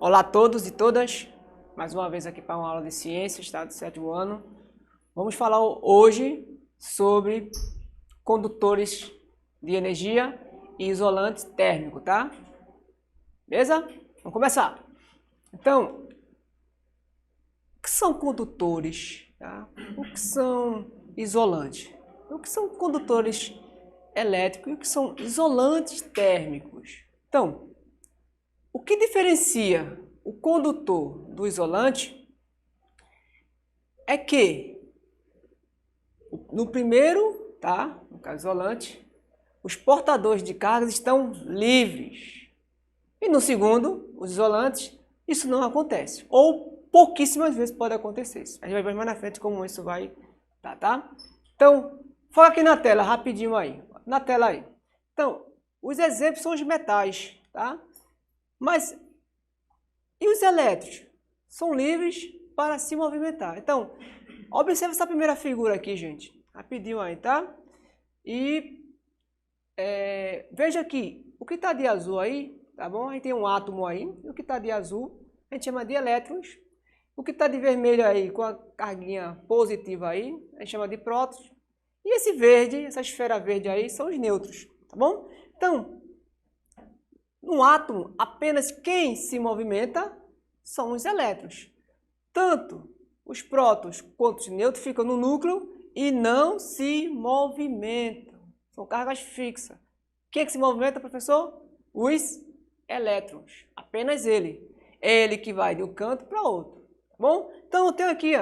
Olá a todos e todas, mais uma vez aqui para uma aula de ciências, tá? Do 7º ano. Vamos falar hoje sobre condutores de energia e isolante térmico, tá? Beleza? Vamos começar. Então, o que são condutores? Tá? O que são isolantes? O que são condutores elétricos e o que são isolantes térmicos? Então, o que diferencia o condutor do isolante é que no primeiro, tá? No caso isolante, os portadores de cargas estão livres. E no segundo, os isolantes, isso não acontece. Ou pouquíssimas vezes pode acontecer isso. A gente vai ver mais na frente como isso vai dar, tá? Então, foca aqui na tela, rapidinho aí. Na tela aí. Então, os exemplos são os metais, tá? Mas, e os elétrons? São livres para se movimentar. Então, observe essa primeira figura aqui, gente. Rapidinho aí, tá? E veja aqui, o que está de azul aí, tá bom? Aí tem um átomo aí, e o que está de azul a gente chama de elétrons. O que está de vermelho aí, com a carguinha positiva aí, a gente chama de prótons. E esse verde, essa esfera verde aí, são os nêutrons, tá bom? Então, no átomo, apenas quem se movimenta são os elétrons. Tanto os prótons quanto os nêutrons ficam no núcleo e não se movimentam. São cargas fixas. Quem é que se movimenta, professor? Os elétrons. Apenas ele. É ele que vai de um canto para outro. Tá bom? Então, eu tenho aqui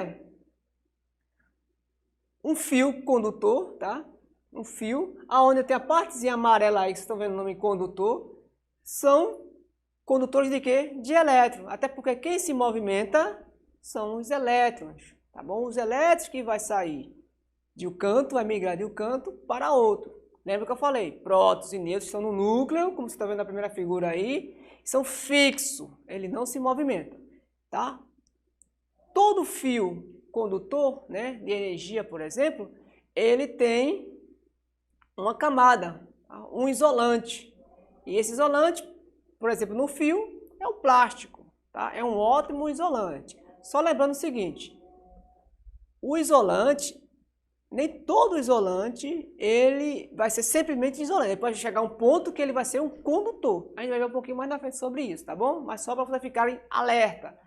um fio condutor, tá? Um fio, aonde tem a partezinha amarela aí, que vocês estão vendo o nome condutor. São condutores de quê? De elétrons. Até porque quem se movimenta são os elétrons, tá bom? Os elétrons que vai sair de um canto, vai migrar de um canto para outro. Lembra que eu falei? Prótons e nêutrons estão no núcleo, como você está vendo na primeira figura aí, são fixos, ele não se movimenta, tá? Todo fio condutor, né, de energia, por exemplo, ele tem uma camada, tá? Um isolante. E esse isolante, por exemplo, no fio, é o plástico, tá? É um ótimo isolante. Só lembrando o seguinte, o isolante, nem todo isolante, ele vai ser simplesmente isolante. Ele pode chegar a um ponto que ele vai ser um condutor. A gente vai ver um pouquinho mais na frente sobre isso, tá bom? Mas só para vocês ficarem alerta.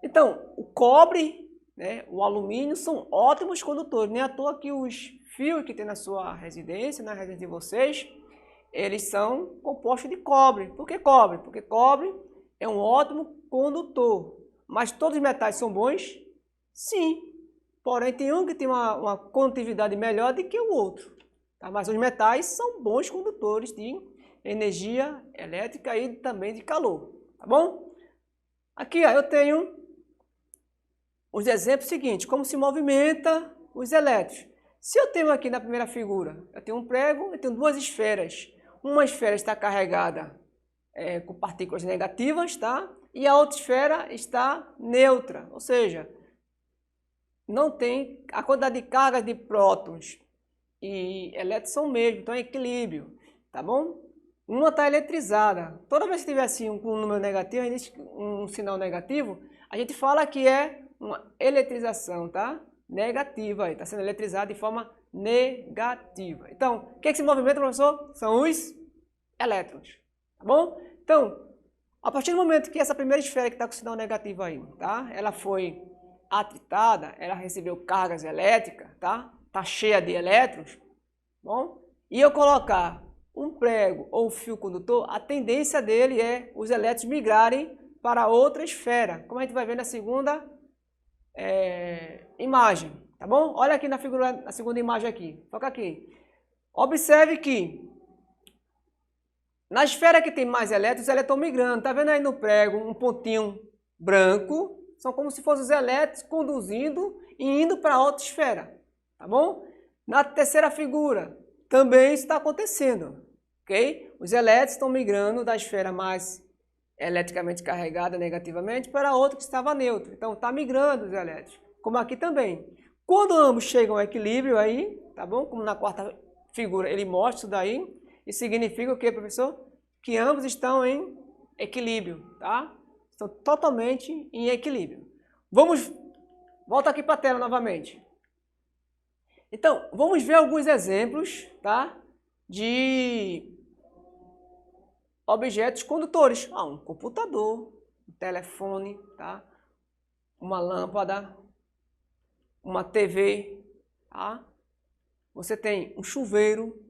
Então, o cobre, né, o alumínio são ótimos condutores. Nem à toa que os fios que tem na sua residência, na residência de vocês, eles são compostos de cobre. Por que cobre? Porque cobre é um ótimo condutor. Mas todos os metais são bons? Sim. Porém, tem um que tem uma condutividade melhor do que o outro. Tá? Mas os metais são bons condutores de energia elétrica e também de calor. Tá bom? Aqui ó, eu tenho os exemplos seguintes. Como se movimenta os elétrons. Se eu tenho aqui na primeira figura, eu tenho um prego, eu tenho duas esferas. Uma esfera está carregada com partículas negativas, tá? E a outra esfera está neutra, ou seja, não tem a quantidade de cargas de prótons e elétrons são o mesmo, então é equilíbrio, tá bom? Uma está eletrizada. Toda vez que tiver assim um número negativo, um sinal negativo, a gente fala que é uma eletrização, tá? Negativa, está sendo eletrizada de forma negativa. Então, o que é que se movimenta, professor? São os elétrons, tá bom? Então, a partir do momento que essa primeira esfera que está com sinal negativo aí, tá? Ela foi atritada, ela recebeu cargas elétricas, tá? Tá cheia de elétrons, bom? E eu colocar um prego ou um fio condutor, a tendência dele é os elétrons migrarem para outra esfera, como a gente vai ver na segunda imagem, tá bom? Olha aqui na figura, na segunda imagem aqui, foca aqui. Observe que na esfera que tem mais elétrons, os elétrons estão migrando. Tá vendo aí no prego um pontinho branco? São como se fossem os elétrons conduzindo e indo para outra esfera, tá bom? Na terceira figura, também isso está acontecendo, ok? Os elétrons estão migrando da esfera mais eletricamente carregada negativamente para outra que estava neutra. Então, está migrando os elétrons, como aqui também. Quando ambos chegam ao equilíbrio aí, tá bom? Como na quarta figura ele mostra isso daí, isso significa o que, professor? Que ambos estão em equilíbrio, tá? estão totalmente em equilíbrio. Volta aqui para a tela novamente. Então, vamos ver alguns exemplos, tá, de objetos condutores. Um computador, um telefone, tá, uma lâmpada, uma TV, tá? Você tem um chuveiro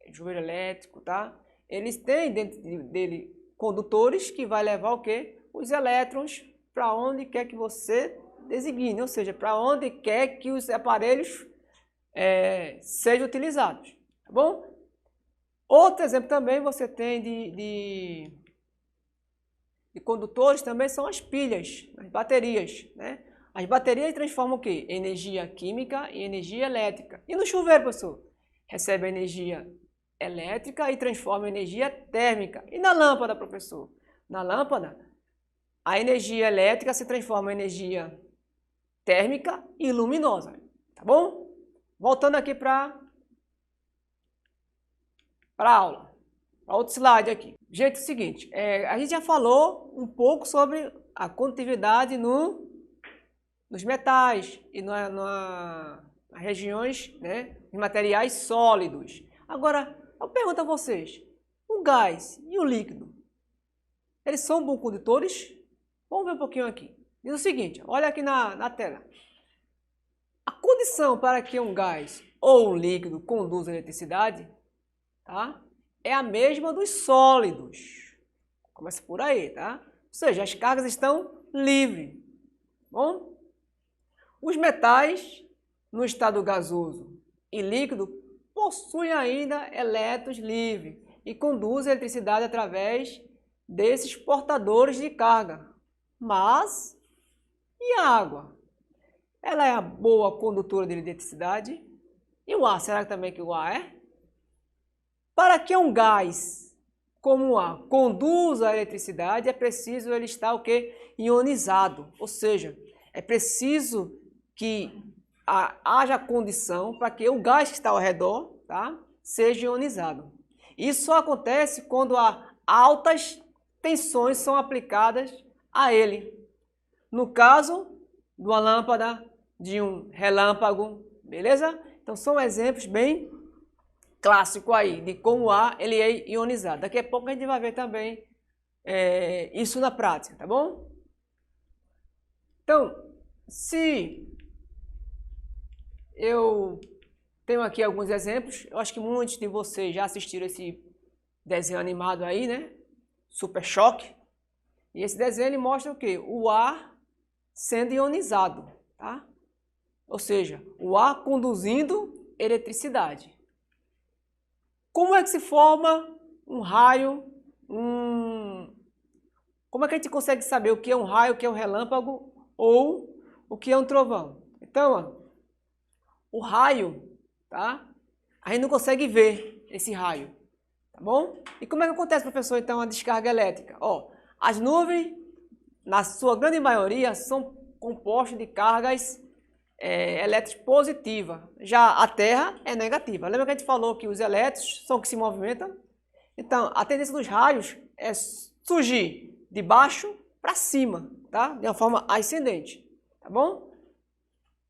elétrico, tá? Eles têm dentro dele condutores que vai levar o quê? Os elétrons para onde quer que você designe, ou seja, para onde quer que os aparelhos sejam utilizados, tá bom? Outro exemplo também você tem de condutores também são as pilhas, as baterias, né? As baterias transformam o quê? Energia química em energia elétrica. E no chuveiro, professor? Recebe energia elétrica e transforma em energia térmica. E na lâmpada, professor? Na lâmpada, a energia elétrica se transforma em energia térmica e luminosa, tá bom? Voltando aqui para a aula. Outro slide aqui. Gente, é o seguinte, a gente já falou um pouco sobre a condutividade nos metais e nas regiões, né, de materiais sólidos. Agora, eu pergunto a vocês, o gás e o líquido, eles são bons condutores? Vamos ver um pouquinho aqui. Diz o seguinte, olha aqui na tela. A condição para que um gás ou um líquido conduza eletricidade, tá, é a mesma dos sólidos. Começa por aí, tá? Ou seja, as cargas estão livres. Bom? Os metais, no estado gasoso e líquido, possuem ainda elétrons livres e conduzem a eletricidade através desses portadores de carga. Mas, e a água? Ela é a boa condutora de eletricidade? E o ar? Será também que o ar é? Para que um gás como o ar conduza a eletricidade, é preciso ele estar o quê? Ionizado. Ou seja, é preciso que haja condição para que o gás que está ao redor, tá, seja ionizado. Isso só acontece quando altas tensões são aplicadas a ele. No caso de uma lâmpada, de um relâmpago, beleza? Então são exemplos bem clássicos aí de como o ar ele é ionizado. Daqui a pouco a gente vai ver também isso na prática, tá bom? Então, se eu tenho aqui alguns exemplos, eu acho que muitos de vocês já assistiram esse desenho animado aí, né? Super Choque. E esse desenho ele mostra o quê? O ar sendo ionizado, tá? Ou seja, o ar conduzindo eletricidade. Como é que se forma um raio? Como é que a gente consegue saber o que é um raio, o que é um relâmpago ou o que é um trovão? Então, ó, o raio, tá? A gente não consegue ver esse raio, tá bom? E como é que acontece, professor, então, a descarga elétrica? Ó, as nuvens, na sua grande maioria, são compostas de cargas elétricas positivas. Já a Terra é negativa. Lembra que a gente falou que os elétrons são que se movimentam? Então, a tendência dos raios é surgir de baixo para cima, tá? De uma forma ascendente, tá bom?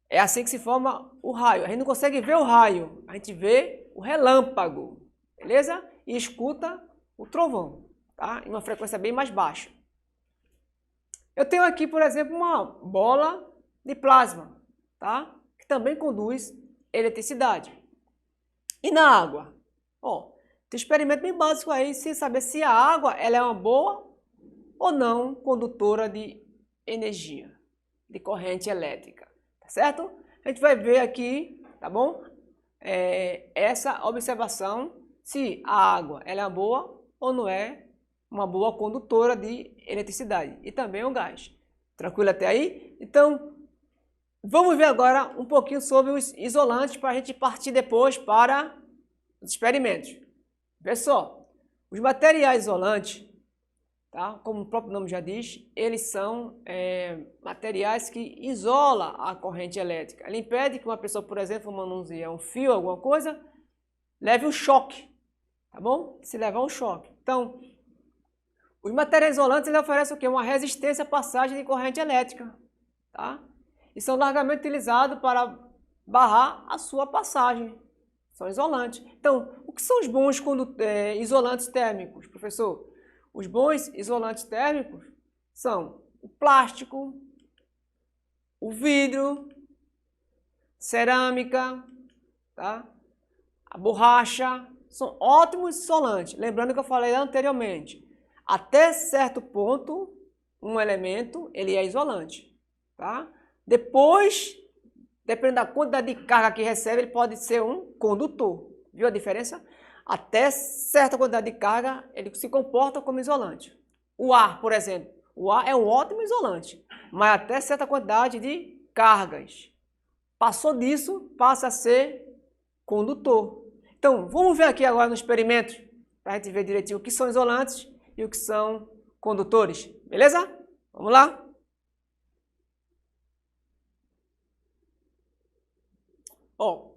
É assim que se forma o raio. A gente não consegue ver o raio, a gente vê o relâmpago, beleza? E escuta o trovão, tá? Em uma frequência bem mais baixa. Eu tenho aqui, por exemplo, uma bola de plasma, tá? Que também conduz eletricidade. E na água? Ó, tem um experimento bem básico aí, sem saber se a água ela é uma boa ou não condutora de energia, de corrente elétrica. Certo? A gente vai ver aqui, tá bom? Essa observação, se a água ela é boa ou não é uma boa condutora de eletricidade. E também o gás. Tranquilo até aí? Então, vamos ver agora um pouquinho sobre os isolantes para a gente partir depois para os experimentos. Pessoal, os materiais isolantes, tá? Como o próprio nome já diz, eles são materiais que isolam a corrente elétrica. Ele impede que uma pessoa, por exemplo, manuseie um fio, alguma coisa, leve um choque, tá bom? Se levar um choque. Então, Os materiais isolantes ele oferecem o quê? Uma resistência à passagem de corrente elétrica, tá? E são largamente utilizados para barrar a sua passagem. São isolantes. Então, o que são os bons isolantes térmicos, professor? Os bons isolantes térmicos são o plástico, o vidro, cerâmica, tá? A borracha. São ótimos isolantes. Lembrando que eu falei anteriormente. Até certo ponto, um elemento ele é isolante, tá? Depois, dependendo da quantidade de carga que recebe, ele pode ser um condutor. Viu a diferença? Até certa quantidade de carga, ele se comporta como isolante. O ar, por exemplo. O ar é um ótimo isolante, mas até certa quantidade de cargas. Passou disso, passa a ser condutor. Então, vamos ver aqui agora no experimento, para a gente ver direitinho o que são isolantes e o que são condutores. Beleza? Vamos lá? Ó,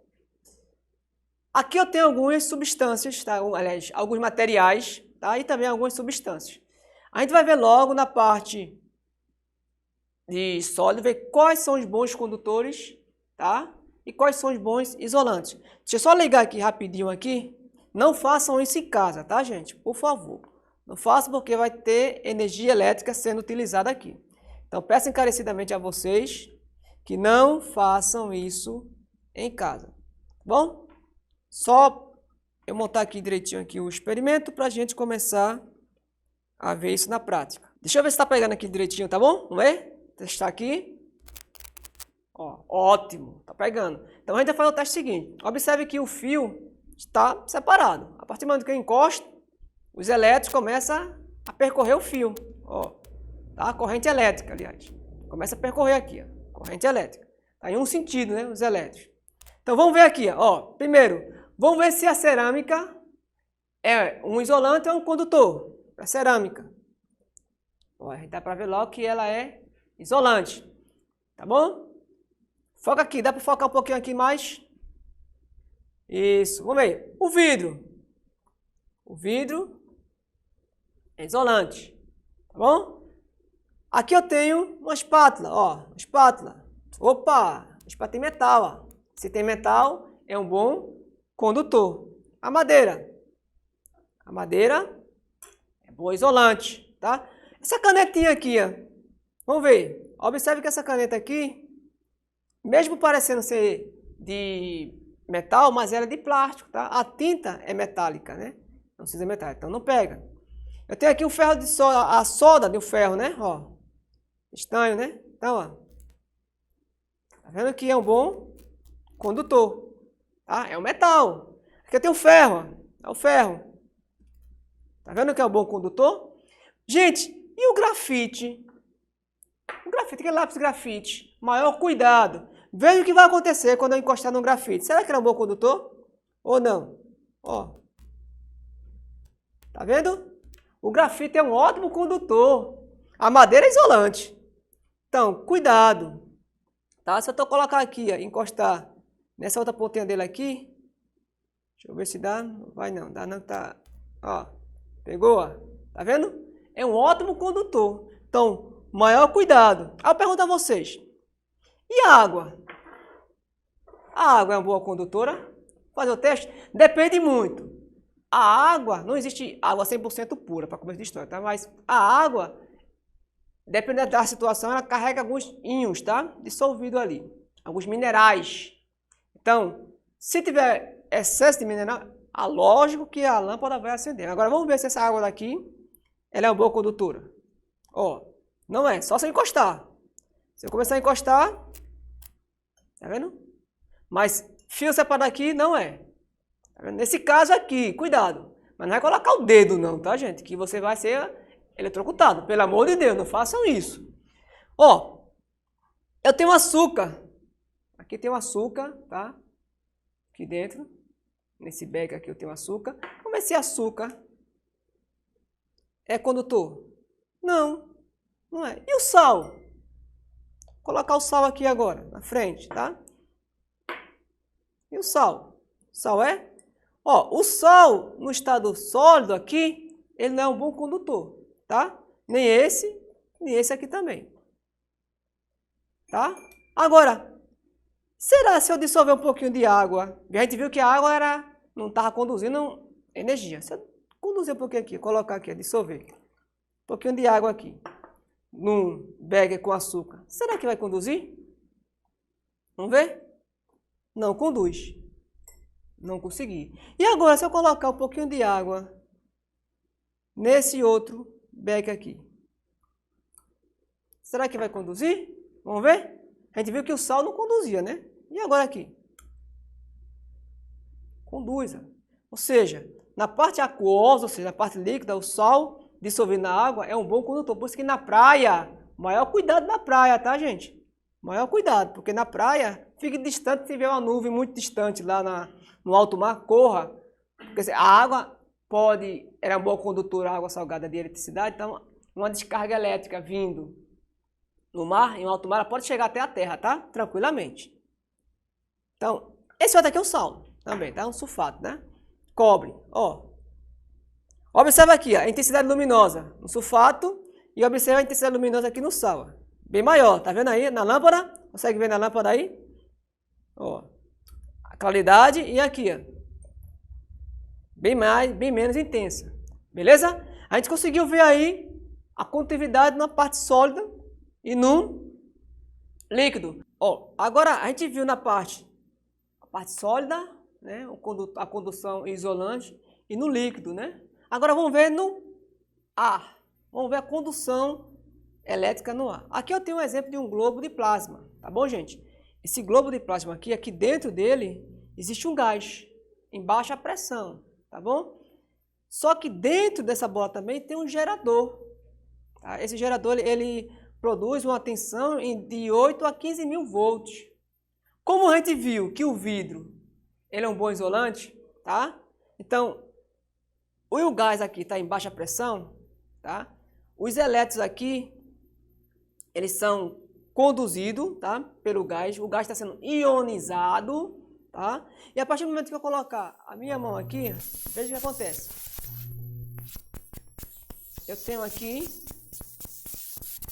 aqui eu tenho algumas substâncias, tá? Aliás, alguns materiais, tá? E também algumas substâncias. A gente vai ver logo na parte de sólido, ver quais são os bons condutores, tá? E quais são os bons isolantes. Deixa eu só ligar aqui rapidinho aqui. Não façam isso em casa, tá, gente? Por favor. Não façam porque vai ter energia elétrica sendo utilizada aqui. Então, peço encarecidamente a vocês que não façam isso em casa. Tá bom? Só eu montar aqui direitinho aqui o experimento para a gente começar a ver isso na prática. Deixa eu ver se está pegando aqui direitinho, tá bom? Vamos ver? Testar aqui. Ó, ótimo, tá pegando. Então a gente vai fazer o teste seguinte. Observe que o fio está separado. A partir do momento que eu encosto, os elétrons começam a percorrer o fio. Ó, tá? A corrente elétrica, aliás. Começa a percorrer aqui, ó. Corrente elétrica. Tá em um sentido, né? Os elétrons. Então vamos ver aqui, ó. Primeiro, vamos ver se a cerâmica é um isolante ou um condutor. A cerâmica. Ó, a gente dá para ver logo que ela é isolante. Tá bom? Foca aqui, dá para focar um pouquinho aqui mais? Isso, vamos ver. O vidro. O vidro é isolante, tá bom? Aqui eu tenho uma espátula, ó, uma espátula. Opa, espátula tem metal, ó. Se tem metal, é um bom condutor. A madeira é boa isolante, tá? Essa canetinha aqui, ó, vamos ver. Observe que essa caneta aqui, mesmo parecendo ser de metal, mas ela é de plástico, tá? A tinta é metálica, né? Não precisa metálica, então não pega. Eu tenho aqui o ferro de solda, a solda do ferro, né? Ó, estanho, né? Então, ó, tá vendo que é um bom condutor, tá? É o metal. Aqui eu tenho o ferro, ó, é o ferro. Tá vendo que é um bom condutor? Gente, e o grafite? O grafite, aquele lápis grafite, maior cuidado. Veja o que vai acontecer quando eu encostar no grafite. Será que ele é um bom condutor? Ou não? Ó. Tá vendo? O grafite é um ótimo condutor. A madeira é isolante. Então, cuidado. Tá? Se eu colocar aqui, ó, encostar nessa outra pontinha dele aqui. Deixa eu ver se dá. Não vai não. Dá não, tá. Ó. Pegou, ó. Tá vendo? É um ótimo condutor. Então, maior cuidado. Aí eu pergunto a vocês. E a água? A água é uma boa condutora? Fazer o teste? Depende muito. A água, não existe água 100% pura, para começo de história, tá? Mas a água, dependendo da situação, ela carrega alguns íons, tá? Dissolvido ali. Alguns minerais. Então, se tiver excesso de mineral, lógico que a lâmpada vai acender. Agora, vamos ver se essa água daqui, ela é uma boa condutora. Ó, não é, só se eu encostar. Se eu começar a encostar, tá vendo? Mas fio separado aqui não é. Tá vendo? Nesse caso aqui, cuidado. Mas não é colocar o dedo não, tá, gente? Que você vai ser eletrocutado. Pelo amor de Deus, não façam isso. Ó, eu tenho açúcar. Aqui tem o açúcar, tá? Aqui dentro. Nesse bag aqui eu tenho açúcar. Como esse açúcar é condutor? Não, não é. E o sal? Vou colocar o sal aqui agora, na frente, tá? E o sal? O sal é? Ó, o sal no estado sólido aqui, ele não é um bom condutor. tá? Nem esse aqui também. Tá? Agora, será se eu dissolver um pouquinho de água? A gente viu que a água não estava conduzindo energia. Se eu conduzir um pouquinho aqui, colocar aqui, dissolver um pouquinho de água aqui, num beger com açúcar, será que vai conduzir? Vamos ver? Não conduz. Não consegui. E agora, se eu colocar um pouquinho de água nesse outro beger aqui, será que vai conduzir? Vamos ver? A gente viu que o sal não conduzia, né? E agora aqui? Conduz. Ou seja, na parte aquosa, ou seja, na parte líquida, o sal dissolvido na água é um bom condutor. Por isso que na praia, maior cuidado na praia, tá, gente? Maior cuidado, porque na praia, fique distante, se tiver uma nuvem muito distante lá no alto mar, corra. Porque a água era uma boa condutora, a água salgada de eletricidade, então uma descarga elétrica vindo no mar, em alto mar, ela pode chegar até a terra, tá? Tranquilamente. Então, esse outro aqui é o sal, também, tá? Um sulfato, né? Cobre, ó. Observa aqui, ó, a intensidade luminosa no sulfato e observa a intensidade luminosa aqui no sal, ó. Bem maior, tá vendo aí na lâmpada? Consegue ver na lâmpada aí? Ó, a claridade e aqui, ó. Bem menos intensa, beleza? A gente conseguiu ver aí a condutividade na parte sólida e no líquido. Ó, agora a gente viu na parte sólida, né, a condução isolante e no líquido, né? Agora vamos ver no ar. Vamos ver a condução elétrica no ar. Aqui eu tenho um exemplo de um globo de plasma, tá bom, gente? Esse globo de plasma aqui dentro dele existe um gás em baixa pressão, tá bom? Só que dentro dessa bola também tem um gerador. Tá? Esse gerador ele produz uma tensão de 8 a 15 mil volts. Como a gente viu que o vidro ele é um bom isolante, tá? Então, o gás aqui está em baixa pressão, tá? Os elétrons aqui, eles são conduzidos, tá? Pelo gás. O gás está sendo ionizado, tá? E a partir do momento que eu colocar a minha mão aqui, veja o que acontece. Eu tenho aqui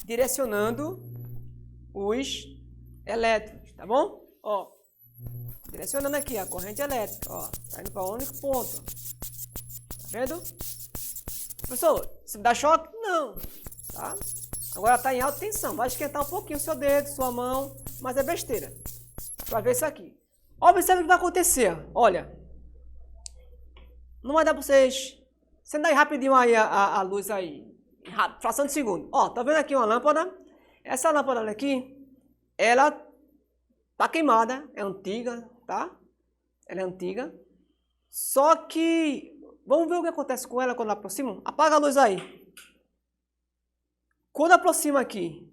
direcionando os elétrons, tá bom? Ó, direcionando aqui a corrente elétrica, ó, tá indo para o único ponto. Tá vendo? Professor, se dá choque? Não, tá? Agora está em alta tensão, vai esquentar um pouquinho o seu dedo, sua mão, mas é besteira. Para ver isso aqui. Observe o que vai acontecer, olha. Não vai dar para vocês. Acenda aí rapidinho aí a luz aí. Fração de segundo. Ó, tá vendo aqui uma lâmpada? Essa lâmpada aqui, ela tá queimada, é antiga, tá? Ela é antiga. Só que, vamos ver o que acontece com ela quando aproxima? Apaga a luz aí. Quando aproxima aqui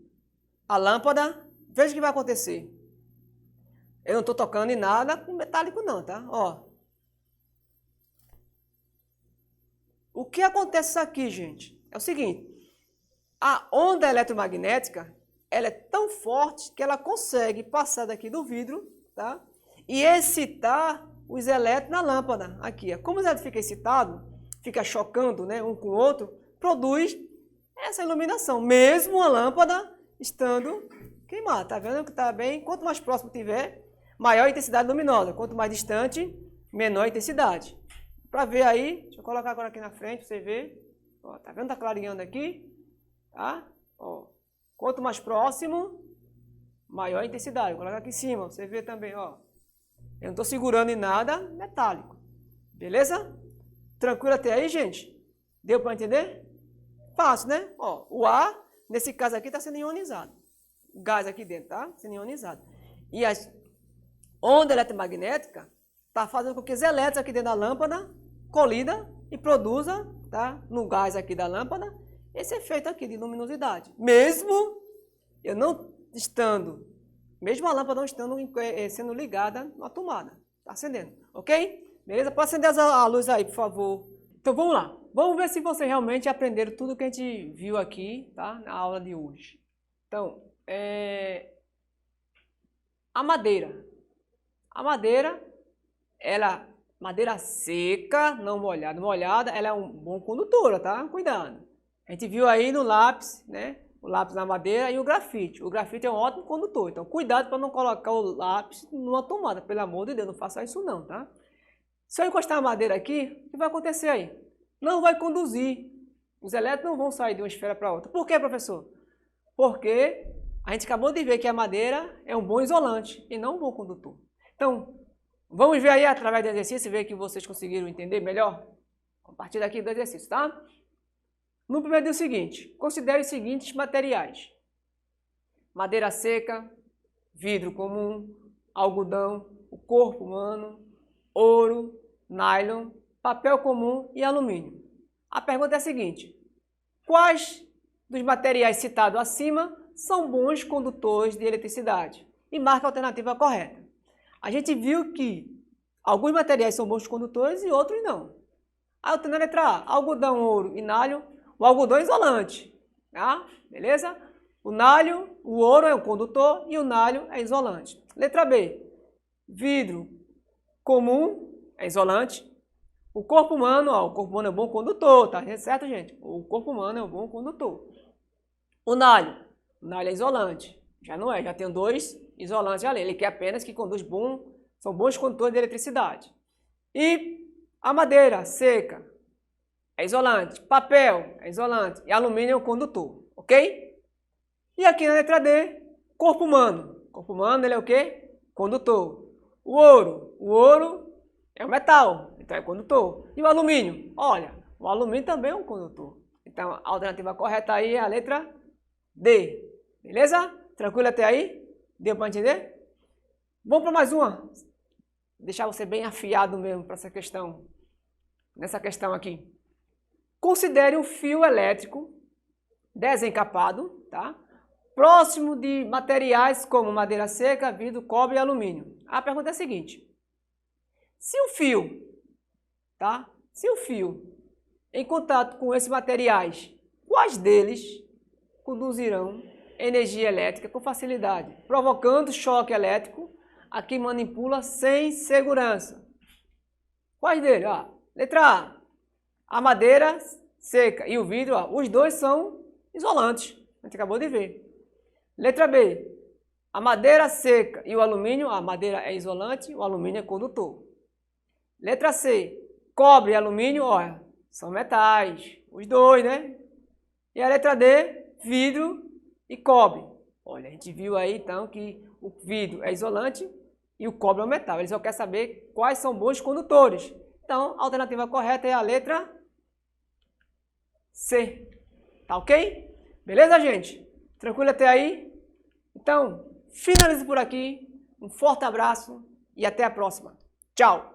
a lâmpada, veja o que vai acontecer. Eu não estou tocando em nada com metálico não, tá? Ó. O que acontece aqui, gente? É o seguinte, a onda eletromagnética, ela é tão forte que ela consegue passar daqui do vidro, tá? E excitar os elétrons na lâmpada, aqui. Como os elétrons ficam excitados, fica chocando, né, um com o outro, produz essa iluminação, mesmo a lâmpada estando queimada. Tá vendo que tá bem? Quanto mais próximo tiver, maior a intensidade luminosa. Quanto mais distante, menor a intensidade. Para ver aí, deixa eu colocar agora aqui na frente para você ver. Ó, tá vendo? Tá clareando aqui, tá? Ó, quanto mais próximo, maior a intensidade. Vou colocar aqui em cima, você vê também, ó. Eu não estou segurando em nada metálico. Beleza? Tranquilo até aí, gente? Deu para entender? Fácil, né? Ó, o ar, nesse caso aqui, está sendo ionizado. O gás aqui dentro, tá? Sendo ionizado. E a onda eletromagnética está fazendo com que os elétrons aqui dentro da lâmpada colida e produza, tá? No gás aqui da lâmpada, esse efeito aqui de luminosidade. Mesmo eu não estando, mesmo a lâmpada não estando sendo ligada na tomada. Está acendendo, ok? Beleza? Pode acender a luz aí, por favor. Então vamos lá. Vamos ver se vocês realmente aprenderam tudo que a gente viu aqui, tá? Na aula de hoje. Então, a madeira. A madeira, madeira seca, não molhada. Molhada, ela é um bom condutora, tá? Cuidado. A gente viu aí no lápis, né? O lápis na madeira e o grafite. O grafite é um ótimo condutor, então cuidado para não colocar o lápis numa tomada, pelo amor de Deus, não faça isso não, tá? Se eu encostar a madeira aqui, o que vai acontecer aí? Não vai conduzir. Os elétrons não vão sair de uma esfera para outra. Por quê, professor? Porque a gente acabou de ver que a madeira é um bom isolante e não um bom condutor. Então, vamos ver aí através do exercício, ver que vocês conseguiram entender melhor? A partir daqui do exercício, tá? No primeiro dia é o seguinte, considere os seguintes materiais. Madeira seca, vidro comum, algodão, o corpo humano, ouro, nylon, papel comum e alumínio. A pergunta é a seguinte, quais dos materiais citados acima são bons condutores de eletricidade? E marca a alternativa correta. A gente viu que alguns materiais são bons condutores e outros não. Aí na letra A, algodão, ouro e nylon. O algodão é isolante, tá? Beleza? O nylon, o ouro é um condutor e o nylon é isolante. Letra B, vidro comum é isolante. O corpo humano, ó, o corpo humano é um bom condutor, tá certo, gente? O corpo humano é um bom condutor. O nylon é isolante. Já não é, já tem dois isolantes ali. Ele quer apenas que conduz são bons condutores de eletricidade. E a madeira seca é isolante, papel é isolante e alumínio é um condutor, ok? E aqui na letra D, corpo humano. O corpo humano ele é o quê? Condutor. O ouro é um metal, então é condutor. E o alumínio? Olha, o alumínio também é um condutor. Então a alternativa correta aí é a letra D. Beleza? Tranquilo até aí? Deu para entender? Vamos para mais uma. Deixar você bem afiado mesmo para essa questão. Nessa questão aqui. Considere um fio elétrico desencapado, tá? Próximo de materiais como madeira seca, vidro, cobre e alumínio. A pergunta é a seguinte. Se o fio, tá? Se o fio em contato com esses materiais, quais deles conduzirão energia elétrica com facilidade, provocando choque elétrico a quem manipula sem segurança? Quais deles? Letra A madeira seca e o vidro, os dois são isolantes, a gente acabou de ver. Letra B, a madeira seca e o alumínio, a madeira é isolante, o alumínio é condutor. Letra C, cobre e alumínio, são metais, os dois, né? E a letra D, vidro e cobre. Olha, a gente viu aí então que o vidro é isolante e o cobre é um metal. Ele só quer saber quais são bons condutores. Então, a alternativa correta é a letra C. Tá ok? Beleza, gente? Tranquilo até aí? Então, finalizo por aqui. Um forte abraço e até a próxima. Tchau!